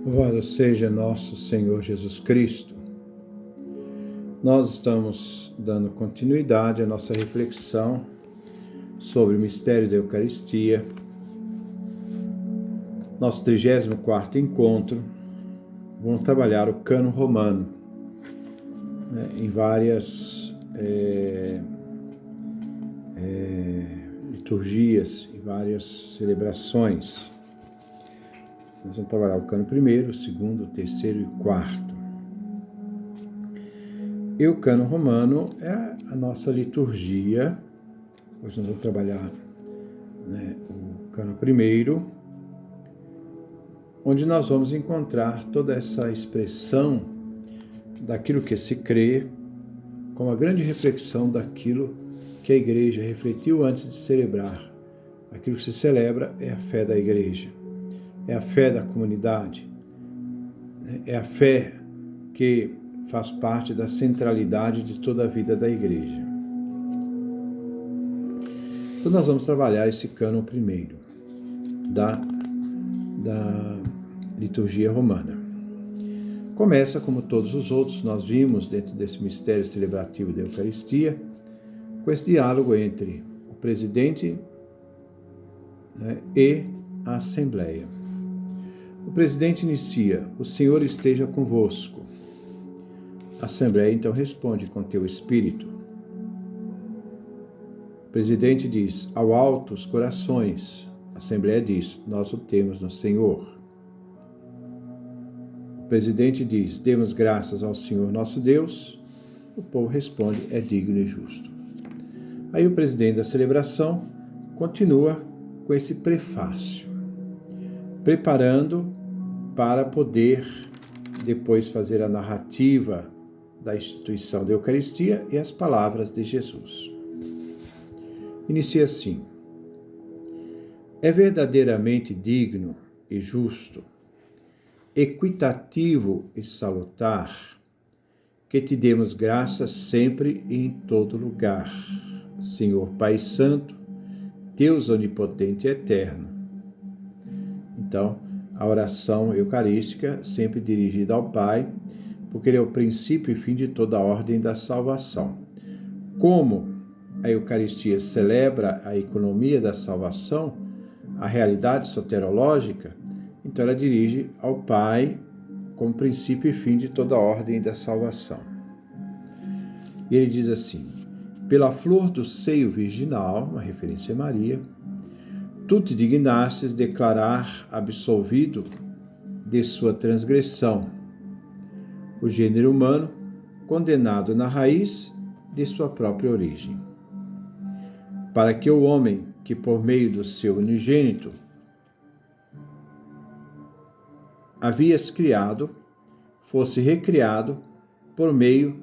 Louvado seja nosso Senhor Jesus Cristo. Nós estamos dando continuidade à nossa reflexão sobre o mistério da Eucaristia. Nosso 34º encontro, vamos trabalhar o cânon romano, em várias liturgias e várias celebrações. Nós vamos trabalhar o cânon primeiro, segundo, terceiro e quarto. E o cânon romano é a nossa liturgia. Hoje nós vamos trabalhar o cânon primeiro, onde nós vamos encontrar toda essa expressão daquilo que se crê, com a grande reflexão daquilo que a Igreja refletiu antes de celebrar. Aquilo que se celebra é a fé da Igreja, é a fé da comunidade, é a fé que faz parte da centralidade de toda a vida da Igreja. Então nós vamos trabalhar esse cânon primeiro da liturgia romana. Começa, como todos os outros, nós vimos dentro desse mistério celebrativo da Eucaristia, com esse diálogo entre o presidente e a Assembleia. O presidente inicia: "O Senhor esteja convosco." A Assembleia então responde: "Com teu espírito." O presidente diz: "Ao alto os corações." A Assembleia diz: "Nós o temos no Senhor." O presidente diz: "Demos graças ao Senhor nosso Deus." O povo responde: "É digno e justo." Aí o presidente da celebração continua com esse prefácio, preparando para poder depois fazer a narrativa da instituição da Eucaristia e as palavras de Jesus. Inicia assim: "É verdadeiramente digno e justo, equitativo e salutar, que te demos graças sempre e em todo lugar, Senhor Pai Santo, Deus onipotente e eterno." Então, a oração eucarística sempre dirigida ao Pai, porque Ele é o princípio e fim de toda a ordem da salvação. Como a Eucaristia celebra a economia da salvação, a realidade soterológica, então ela dirige ao Pai como princípio e fim de toda a ordem da salvação. E ele diz assim: "Pela flor do seio virginal," uma referência a Maria, "tu te dignastes declarar absolvido de sua transgressão o gênero humano, condenado na raiz de sua própria origem, para que o homem que por meio do seu unigênito havias criado, fosse recriado por meio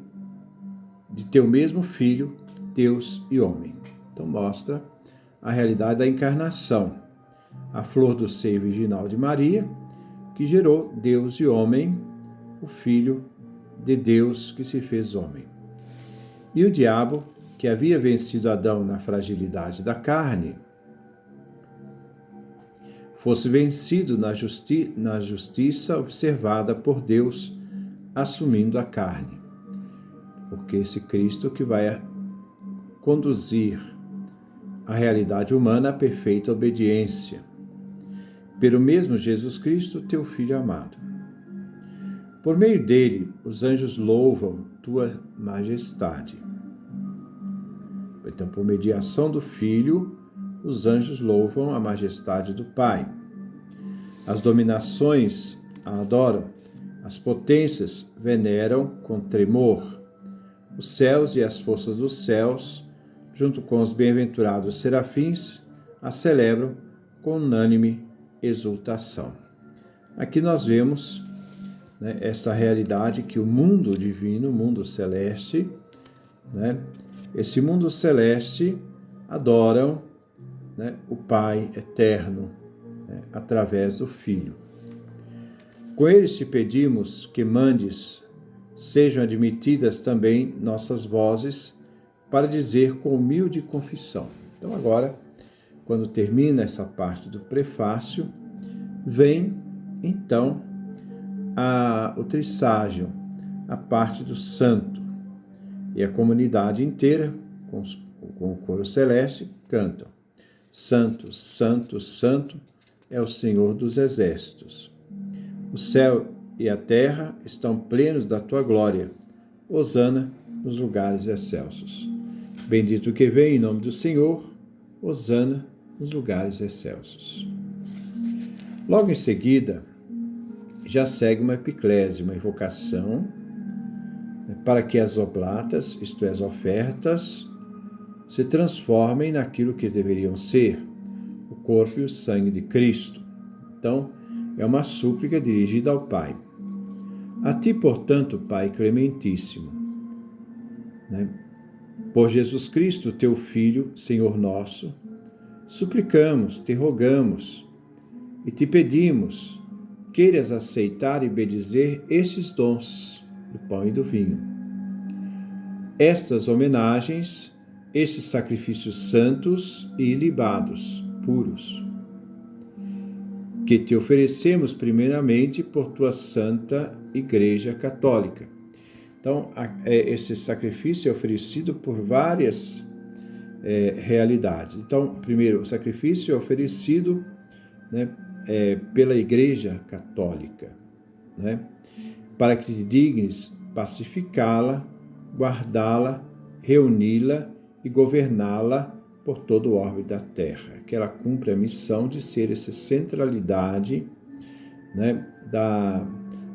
de teu mesmo Filho, Deus e homem." Então mostra a realidade da encarnação, a flor do seio virginal de Maria, que gerou Deus e homem, o Filho de Deus que se fez homem. E o diabo, que havia vencido Adão na fragilidade da carne, fosse vencido na justiça observada por Deus, assumindo a carne. Porque esse Cristo que vai conduzir a realidade humana à perfeita obediência. Pelo mesmo Jesus Cristo, teu Filho amado. Por meio dele, os anjos louvam tua majestade. Então, por mediação do Filho, os anjos louvam a majestade do Pai. As dominações a adoram, as potências veneram com tremor. Os céus e as forças dos céus, junto com os bem-aventurados serafins, a celebram com unânime exultação. Aqui nós vemos essa realidade que o mundo divino, o mundo celeste, esse mundo celeste adoram o Pai eterno, através do Filho. Com eles te pedimos que mandes sejam admitidas também nossas vozes para dizer com humilde confissão. Então agora, quando termina essa parte do prefácio, vem então o trisságio, a parte do santo. E a comunidade inteira, com o coro celeste, cantam: Santo, Santo, Santo é o Senhor dos exércitos. O céu e a terra estão plenos da tua glória. Hosana nos lugares excelsos. Bendito que vem em nome do Senhor. Hosana nos lugares excelsos. Logo em seguida, já segue uma epiclese, uma invocação, para que as oblatas, isto é, as ofertas, se transformem naquilo que deveriam ser, o corpo e o sangue de Cristo. Então, é uma súplica dirigida ao Pai. A ti, portanto, Pai clementíssimo, por Jesus Cristo, teu Filho, Senhor nosso, suplicamos, te rogamos e te pedimos, queiras aceitar e bendizer estes dons do pão e do vinho. Estas homenagens, estes sacrifícios santos e ilibados, puros, que te oferecemos primeiramente por tua Santa Igreja Católica. Então, esse sacrifício é oferecido por várias realidades. Então, primeiro, o sacrifício é oferecido, pela Igreja Católica, para que te dignes pacificá-la, guardá-la, reuni-la e governá-la por todo o orbe da terra, que ela cumpra a missão de ser essa centralidade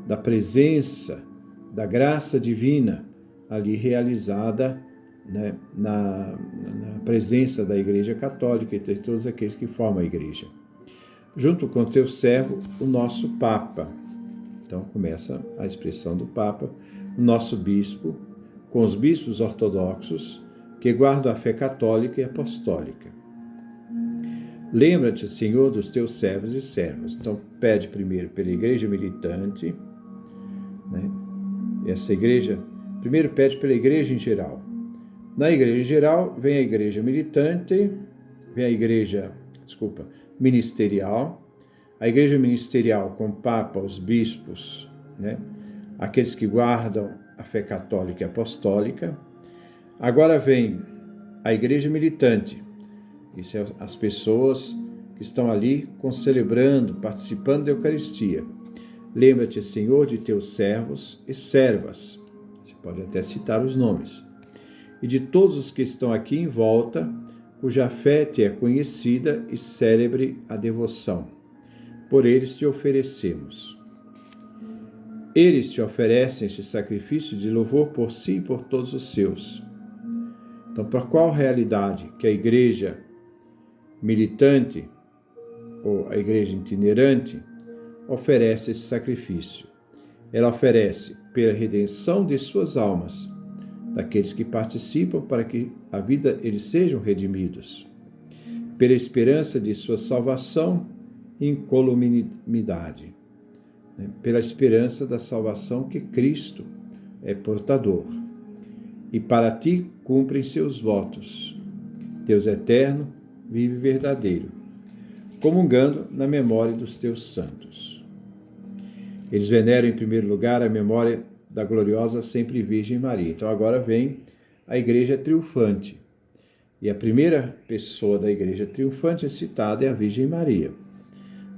da presença, da graça divina ali realizada na presença da Igreja Católica e de todos aqueles que formam a Igreja. Junto com teu servo, o nosso Papa. Então começa a expressão do Papa, o nosso bispo, com os bispos ortodoxos que guardam a fé católica e apostólica. Lembra-te, Senhor, dos teus servos e servas. Então pede primeiro pela igreja militante, Essa igreja, primeiro pede pela igreja em geral. Na igreja em geral vem a igreja militante, vem a igreja, ministerial, a igreja ministerial com o Papa, os bispos, aqueles que guardam a fé católica e apostólica. Agora vem a igreja militante, isso é as pessoas que estão ali celebrando, participando da Eucaristia. Lembra-te, Senhor, de teus servos e servas, você pode até citar os nomes, e de todos os que estão aqui em volta, cuja fé te é conhecida e célebre a devoção. Por eles te oferecemos. Eles te oferecem este sacrifício de louvor por si e por todos os seus. Então, para qual realidade que a igreja militante ou a igreja itinerante oferece esse sacrifício? Ela oferece pela redenção de suas almas, daqueles que participam para que a vida eles sejam redimidos, pela esperança de sua salvação e incolumidade, pela esperança da salvação que Cristo é portador. E para ti cumprem seus votos. Deus eterno, vive e verdadeiro, comungando na memória dos teus santos. Eles veneram em primeiro lugar a memória da gloriosa sempre Virgem Maria. Então agora vem a igreja triunfante. E a primeira pessoa da igreja triunfante citada é a Virgem Maria,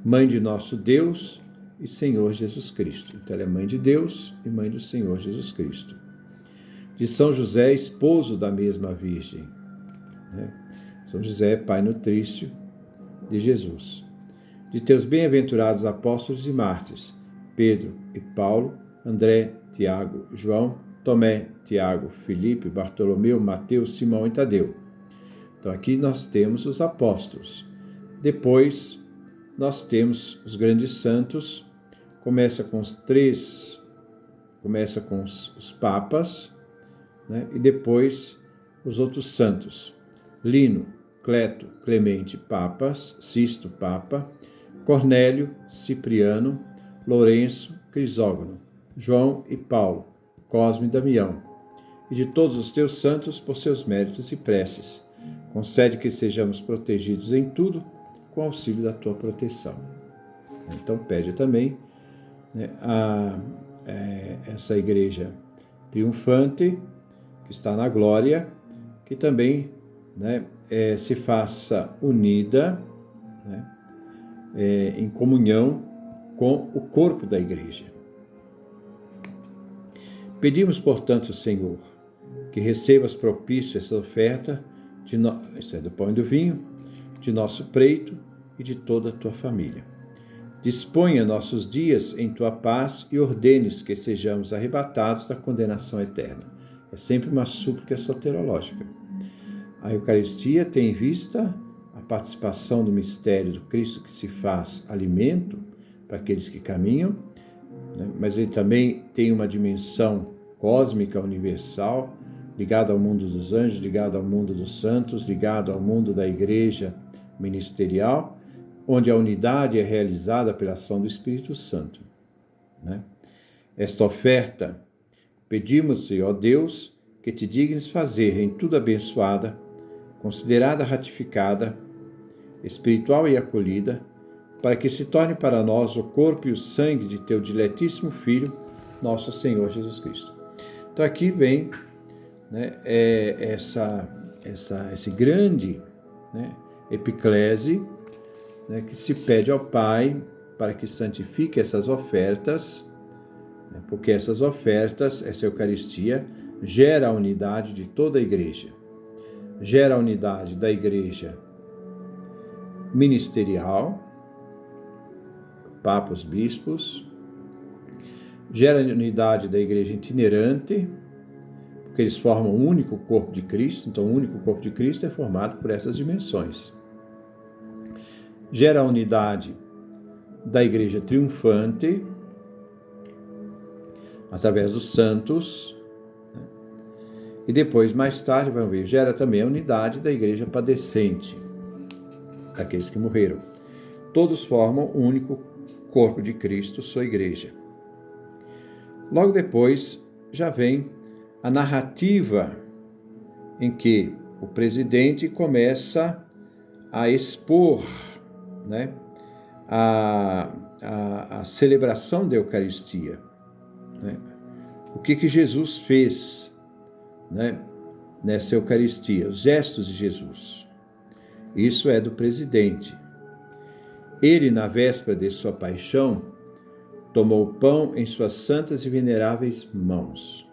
mãe de nosso Deus e Senhor Jesus Cristo. Então ela é mãe de Deus e mãe do Senhor Jesus Cristo. De São José, esposo da mesma Virgem. São José é pai nutrício de Jesus. De teus bem-aventurados apóstolos e mártires, Pedro e Paulo, André, Tiago, João, Tomé, Tiago, Filipe, Bartolomeu, Mateus, Simão e Tadeu. Então aqui nós temos os apóstolos. Depois nós temos os grandes santos. Começa com os papas, e depois os outros santos. Lino, Cleto, Clemente, papas, Sisto, papa, Cornélio, Cipriano, Lourenço, Crisógono, João e Paulo, Cosme e Damião, e de todos os teus santos por seus méritos e preces. Concede que sejamos protegidos em tudo com auxílio da tua proteção. Então pede também né, essa igreja triunfante, que está na glória, que também, né, se faça unida, né, em comunhão com o corpo da igreja. Pedimos, portanto, Senhor, que recebas propício essa oferta, isso é do pão e do vinho, de nosso preito e de toda a tua família. Disponha nossos dias em tua paz e ordenes que sejamos arrebatados da condenação eterna. É sempre uma súplica soterológica. A Eucaristia tem em vista a participação do mistério do Cristo que se faz alimento para aqueles que caminham, né? Mas ele também tem uma dimensão cósmica, universal, ligado ao mundo dos anjos, ligado ao mundo dos santos, ligado ao mundo da igreja ministerial, onde a unidade é realizada pela ação do Espírito Santo, né? Esta oferta, pedimos-te, ó Deus, que te dignes fazer em tudo abençoada, considerada ratificada, espiritual e acolhida, para que se torne para nós o corpo e o sangue de teu diletíssimo Filho, nosso Senhor Jesus Cristo. Então aqui vem, né, esse grande, né, epiclese, né, que se pede ao Pai para que santifique essas ofertas, né, porque essas ofertas, essa Eucaristia, gera a unidade de toda a igreja, gera a unidade da igreja ministerial, papas, bispos, gera a unidade da igreja itinerante, porque eles formam um único corpo de Cristo, então o único corpo de Cristo é formado por essas dimensões. Gera a unidade da igreja triunfante, através dos santos, né? E depois, mais tarde, vamos ver, gera também a unidade da igreja padecente, daqueles que morreram. Todos formam um único corpo de Cristo, sua igreja. Logo depois, já vem a narrativa em que o presidente começa a expor, né, a celebração da Eucaristia, né? O que Jesus fez, né, nessa Eucaristia, os gestos de Jesus. Isso é do presidente. Ele, na véspera de sua paixão, tomou o pão em suas santas e veneráveis mãos.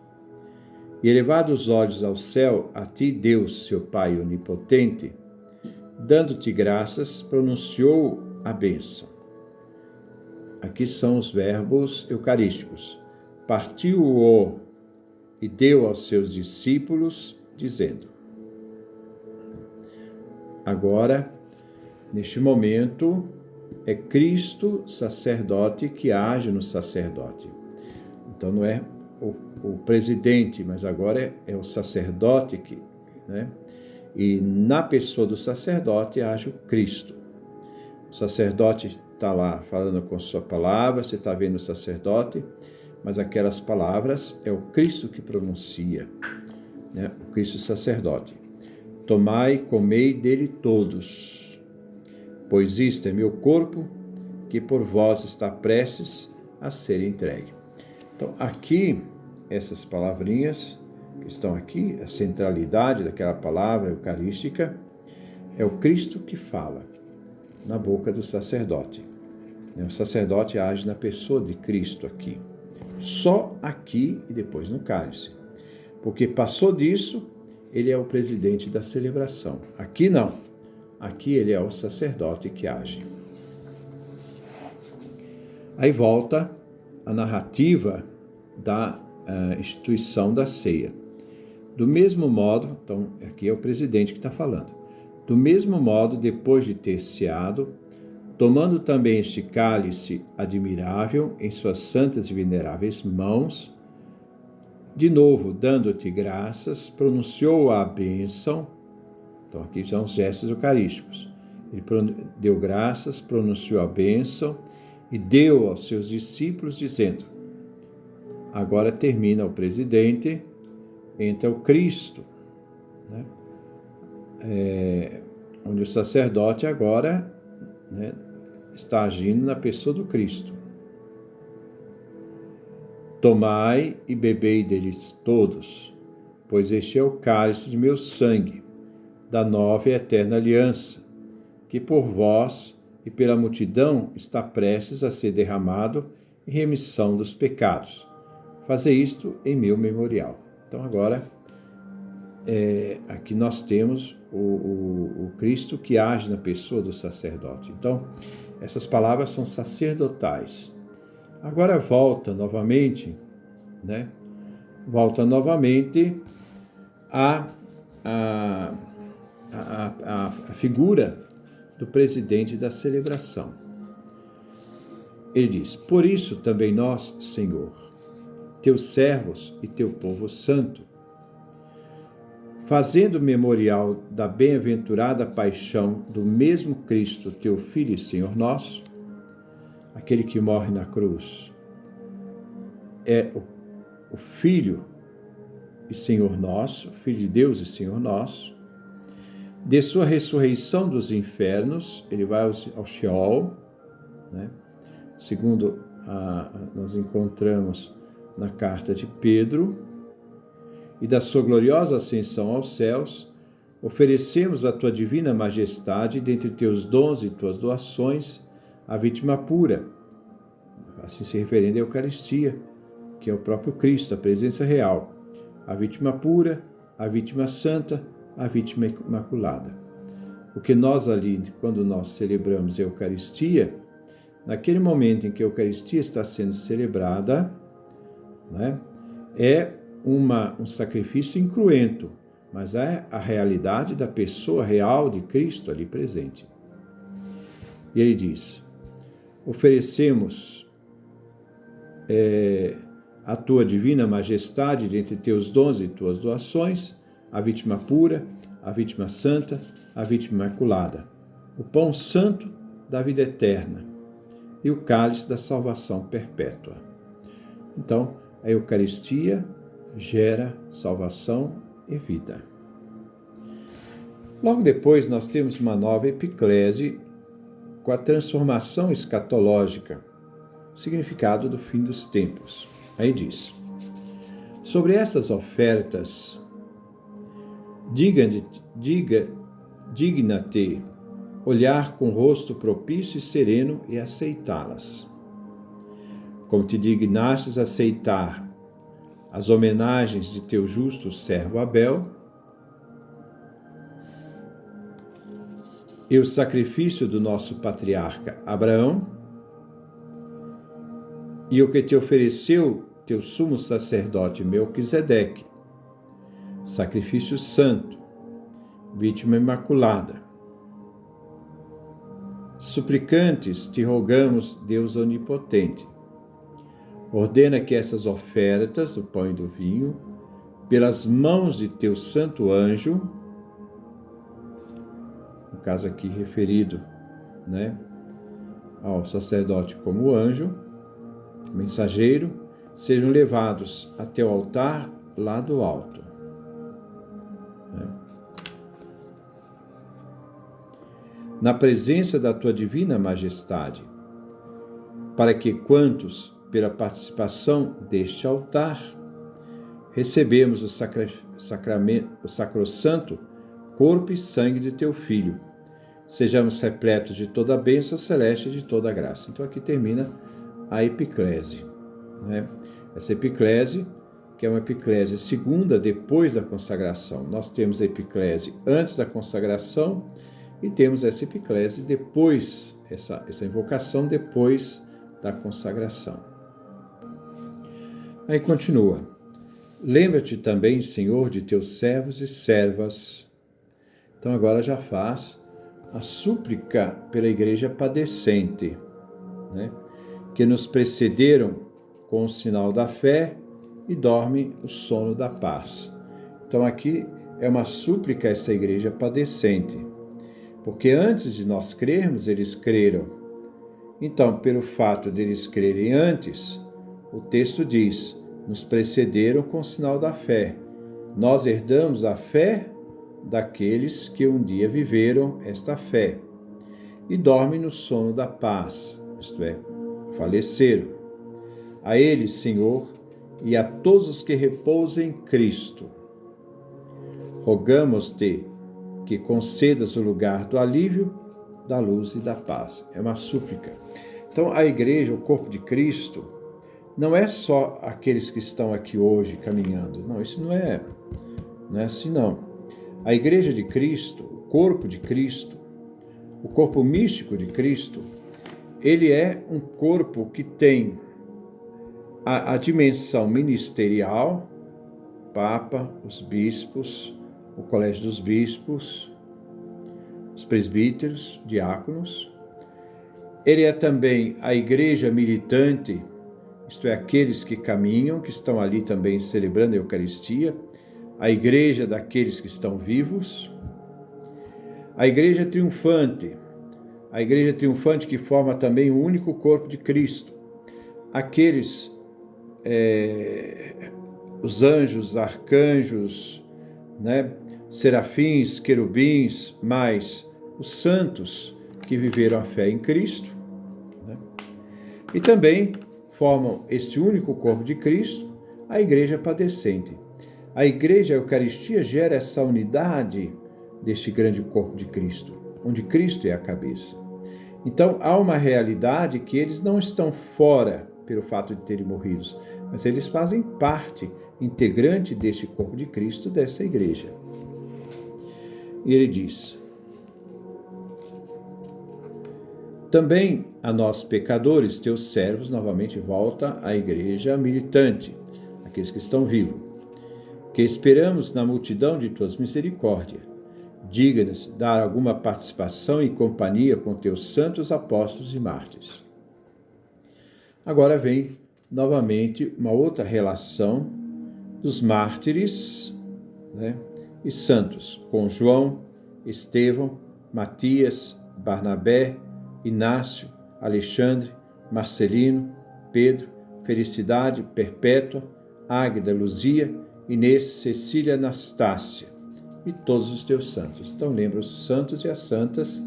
E, elevados os olhos ao céu, a ti, Deus, seu Pai onipotente, dando-te graças, pronunciou a bênção. Aqui são os verbos eucarísticos. Partiu-o e deu aos seus discípulos, dizendo. Agora, neste momento, é Cristo sacerdote que age no sacerdote. Então não é o presidente, mas agora é o sacerdote que, né? E na pessoa do sacerdote age o Cristo. O sacerdote está lá falando com sua palavra, você está vendo o sacerdote, mas aquelas palavras é o Cristo que pronuncia, né? O Cristo sacerdote. Tomai, comei dele todos, pois isto é meu corpo, que por vós está prestes a ser entregue. Então, aqui, essas palavrinhas que estão aqui, a centralidade daquela palavra eucarística, é o Cristo que fala na boca do sacerdote. O sacerdote age na pessoa de Cristo aqui. Só aqui e depois no cálice. Porque passou disso, ele é o presidente da celebração. Aqui não. Aqui ele é o sacerdote que age. Aí volta a narrativa da instituição da ceia. Do mesmo modo, então aqui é o presidente que está falando. Do mesmo modo, depois de ter ceado, tomando também este cálice admirável em suas santas e veneráveis mãos, de novo, dando-te graças, pronunciou a bênção. Então, aqui são os gestos eucarísticos. Ele deu graças, pronunciou a bênção e deu aos seus discípulos, dizendo, agora termina o presidente, entra o Cristo, né? Onde o sacerdote agora, né, está agindo na pessoa do Cristo. Tomai e bebei deles todos, pois este é o cálice de meu sangue, da nova e eterna aliança, que por vós e pela multidão está prestes a ser derramado em remissão dos pecados. Fazei isto em meu memorial. Então agora, aqui nós temos o Cristo que age na pessoa do sacerdote. Então, essas palavras são sacerdotais. Agora volta novamente a figura do presidente da celebração. Ele diz: por isso também nós, Senhor, teus servos e teu povo santo, fazendo memorial da bem-aventurada paixão do mesmo Cristo, teu Filho e Senhor nosso, aquele que morre na cruz, é o Filho e Senhor nosso, Filho de Deus e Senhor nosso, de sua ressurreição dos infernos, ele vai ao Sheol, segundo nós encontramos na carta de Pedro, e da sua gloriosa ascensão aos céus, oferecemos a tua divina majestade, dentre teus dons e tuas doações, a vítima pura, assim se referindo à Eucaristia, que é o próprio Cristo, a presença real, a vítima pura, a vítima santa, a vítima imaculada. Porque nós ali, quando nós celebramos a Eucaristia, naquele momento em que a Eucaristia está sendo celebrada, é um sacrifício incruento, mas é a realidade da pessoa real de Cristo ali presente. E ele diz: oferecemos a tua divina majestade dentre teus dons e tuas doações, a vítima pura, a vítima santa, a vítima imaculada, o pão santo da vida eterna e o cálice da salvação perpétua. Então, a Eucaristia gera salvação e vida. Logo depois, nós temos uma nova epiclese com a transformação escatológica, o significado do fim dos tempos. Aí diz: sobre essas ofertas, digna-te olhar com rosto propício e sereno e aceitá-las. Como te dignastes aceitar as homenagens de teu justo servo Abel e o sacrifício do nosso patriarca Abraão, e o que te ofereceu teu sumo sacerdote Melquisedeque, sacrifício santo, vítima imaculada. Suplicantes te rogamos, Deus onipotente, ordena que essas ofertas, do pão e do vinho, pelas mãos de teu santo anjo, no caso aqui referido, ao sacerdote como anjo, mensageiro, sejam levados até o altar lá do alto. Na presença da tua divina majestade, para que quantos, pela participação deste altar, recebemos o sacrossanto corpo e sangue de teu Filho, sejamos repletos de toda a bênção celeste e de toda a graça. Então aqui termina a epiclese. Essa epiclese, que é uma epiclese segunda depois da consagração. Nós temos a epiclese antes da consagração e temos essa epiclese depois, essa invocação depois da consagração. Aí continua: lembra-te também, Senhor, de teus servos e servas. Então agora já faz a súplica pela igreja padecente, que nos precederam com o sinal da fé e dormem o sono da paz. Então aqui é uma súplica a essa igreja padecente, porque antes de nós crermos, eles creram. Então, pelo fato de eles crerem antes, o texto diz: nos precederam com o sinal da fé. Nós herdamos a fé daqueles que um dia viveram esta fé e dormem no sono da paz, isto é, faleceram. A eles, Senhor, e a todos os que repousam em Cristo. Rogamos-te que concedas o lugar do alívio, da luz e da paz. É uma súplica. Então, a igreja, o corpo de Cristo, não é só aqueles que estão aqui hoje caminhando. Não, isso não é assim não. A igreja de Cristo, o corpo de Cristo, o corpo místico de Cristo, ele é um corpo que tem a dimensão ministerial, Papa, os bispos, o Colégio dos Bispos, os presbíteros, diáconos. Ele é também a igreja militante, isto é, aqueles que caminham, que estão ali também celebrando a Eucaristia, a igreja daqueles que estão vivos, a igreja triunfante que forma também o único corpo de Cristo, aqueles, os anjos, arcanjos, serafins, querubins, mais os santos que viveram a fé em Cristo, e também formam este único corpo de Cristo, a igreja padecente. A igreja, a Eucaristia, gera essa unidade deste grande corpo de Cristo, onde Cristo é a cabeça. Então, há uma realidade que eles não estão fora pelo fato de terem morrido, mas eles fazem parte integrante deste corpo de Cristo, dessa igreja. E ele diz: também a nós pecadores, teus servos, novamente volta à igreja militante, aqueles que estão vivos, que esperamos na multidão de tuas misericórdias. Diga-nos dar alguma participação e companhia com teus santos apóstolos e mártires. Agora vem novamente uma outra relação dos mártires, e santos, com João, Estevão, Matias, Barnabé, Inácio, Alexandre, Marcelino, Pedro, Felicidade, Perpétua, Águeda, Luzia, Inês, Cecília, Anastácia e todos os teus santos. Então lembra os santos e as santas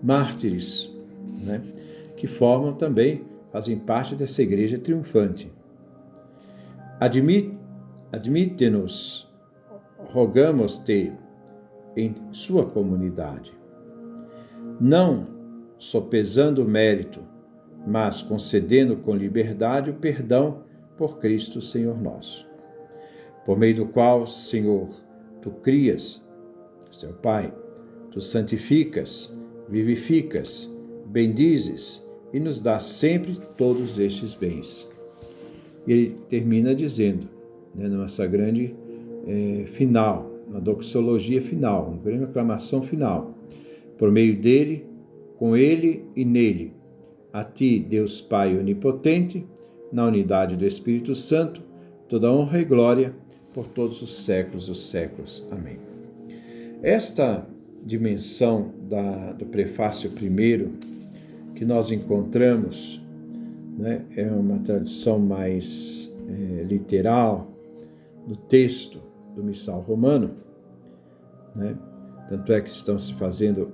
mártires, que formam também, fazem parte dessa igreja triunfante. Admite-nos, rogamos-te, em sua comunidade, não sopesando o mérito, mas concedendo com liberdade o perdão por Cristo, Senhor nosso, por meio do qual, Senhor, tu crias, teu Pai, tu santificas, vivificas, bendizes e nos dás sempre todos estes bens. E ele termina dizendo, nessa grande final, uma doxologia final, uma grande aclamação final, por meio dele, com ele e nele, a ti, Deus Pai onipotente, na unidade do Espírito Santo, toda honra e glória por todos os séculos dos séculos. Amém. Esta dimensão do prefácio primeiro que nós encontramos, é uma tradição mais literal do texto do Missal Romano, tanto é que estão se fazendo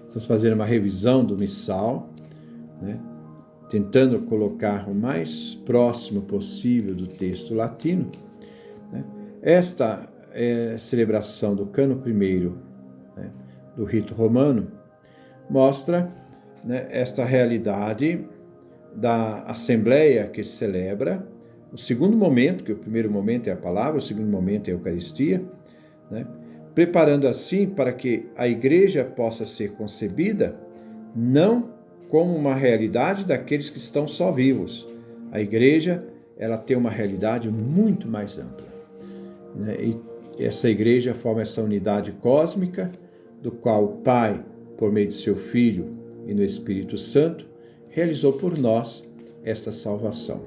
estamos fazendo uma revisão do Missal, tentando colocar o mais próximo possível do texto latino. Esta celebração do Cano I, do rito romano, mostra esta realidade da assembleia que celebra o segundo momento, que o primeiro momento é a palavra, o segundo momento é a Eucaristia, preparando assim para que a igreja possa ser concebida não como uma realidade daqueles que estão só vivos. A igreja, ela tem uma realidade muito mais ampla. E essa igreja forma essa unidade cósmica, do qual o Pai, por meio de seu Filho e no Espírito Santo, realizou por nós esta salvação.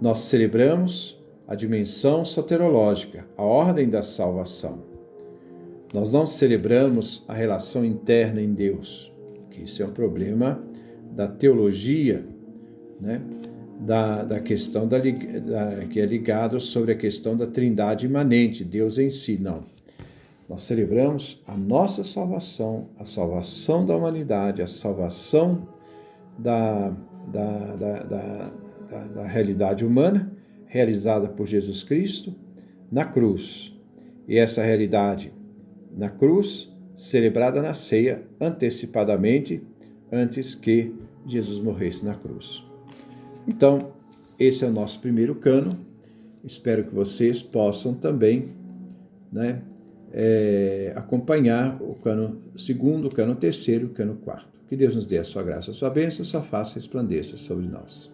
Nós celebramos a dimensão soterológica, a ordem da salvação. Nós não celebramos a relação interna em Deus, que isso é um problema da teologia, da questão que é ligado sobre a questão da trindade imanente, Deus em si, não. Nós celebramos a nossa salvação, a salvação da humanidade, a salvação da realidade humana, realizada por Jesus Cristo na cruz. E essa realidade na cruz, celebrada na ceia, antecipadamente, antes que Jesus morresse na cruz. Então, esse é o nosso primeiro cânon. Espero que vocês possam também, acompanhar o cânon segundo, o cânon terceiro, o cânon quarto. Que Deus nos dê a sua graça, a sua bênção, a sua face resplandeça sobre nós.